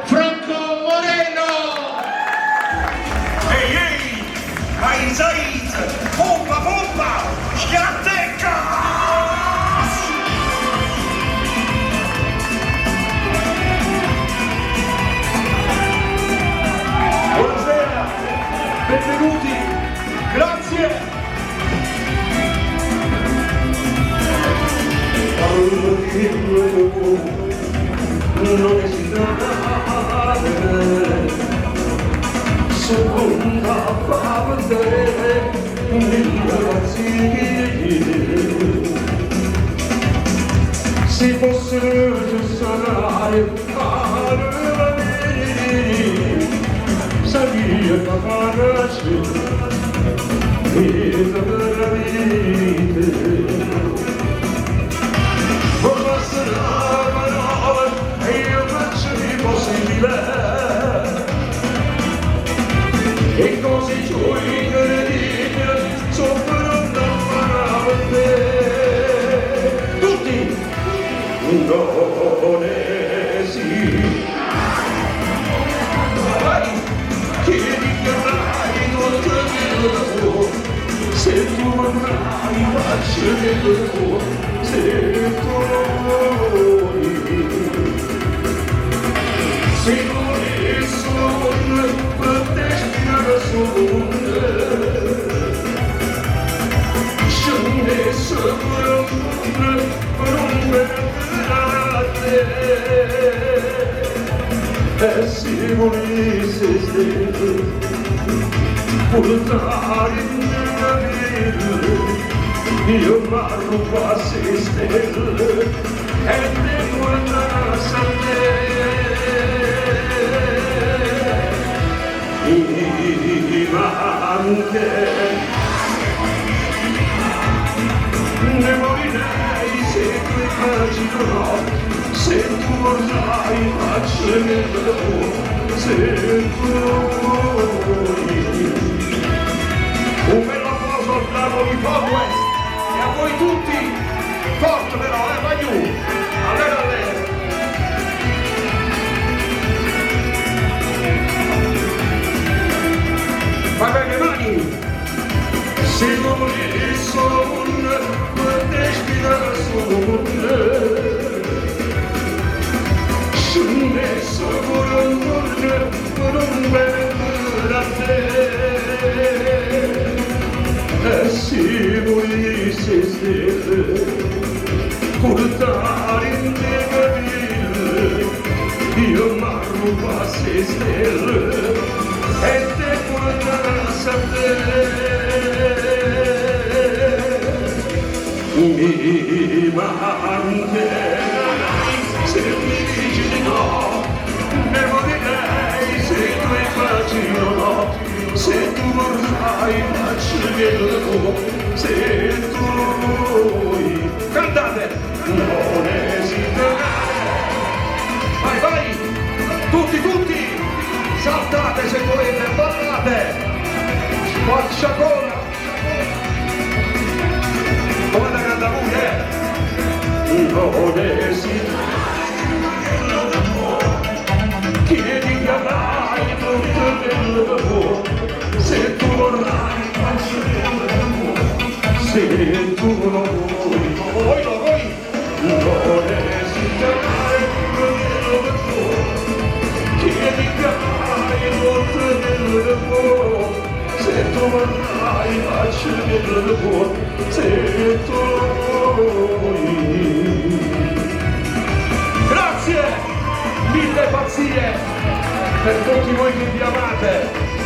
Franco Moreno! Ehi, ehi! Vai Zaid! Pompa, pompa! Schiattecca! Buonasera! Benvenuti! Grazie! Non esitate seconda parte di ragazzi si possono sanare sabia caparci e la vita e così giuri incredibile sopra una parte tutti indonesi vai chiedi che avrai non te lo se tu avrai facile tuo se tu sicuri sono proteggere scende sopra non vedrete e si volesse stare portare in navire io parlo quasi stelle e te guardare sempre anche ne morirei se tu immaginerò se tu vorrai facciamelo se tu un bel applauso al bravo di Fogwest e a voi tutti forte però vai giù allora va bene mani se non sono destino sono scende sopra non vedrà te e si volesse stelle portare in te io marro quasi stelle e te porterà sempre mi mancherai se mi dici di no ne morirei se tu immaginerò se tu vorrai facciamelo se tu vuoi cantate non esiterai vai vai tutti saltate se volete ballate squarciagola come la cantavute non esiterai chiedi che avrai tutto bello se tu vorrai se tu non vuoi non esiterai chiedi che avrai tutto bello se tu vorrai facciamelo se tu vuoi grazie mille pazzie per tutti voi che vi amate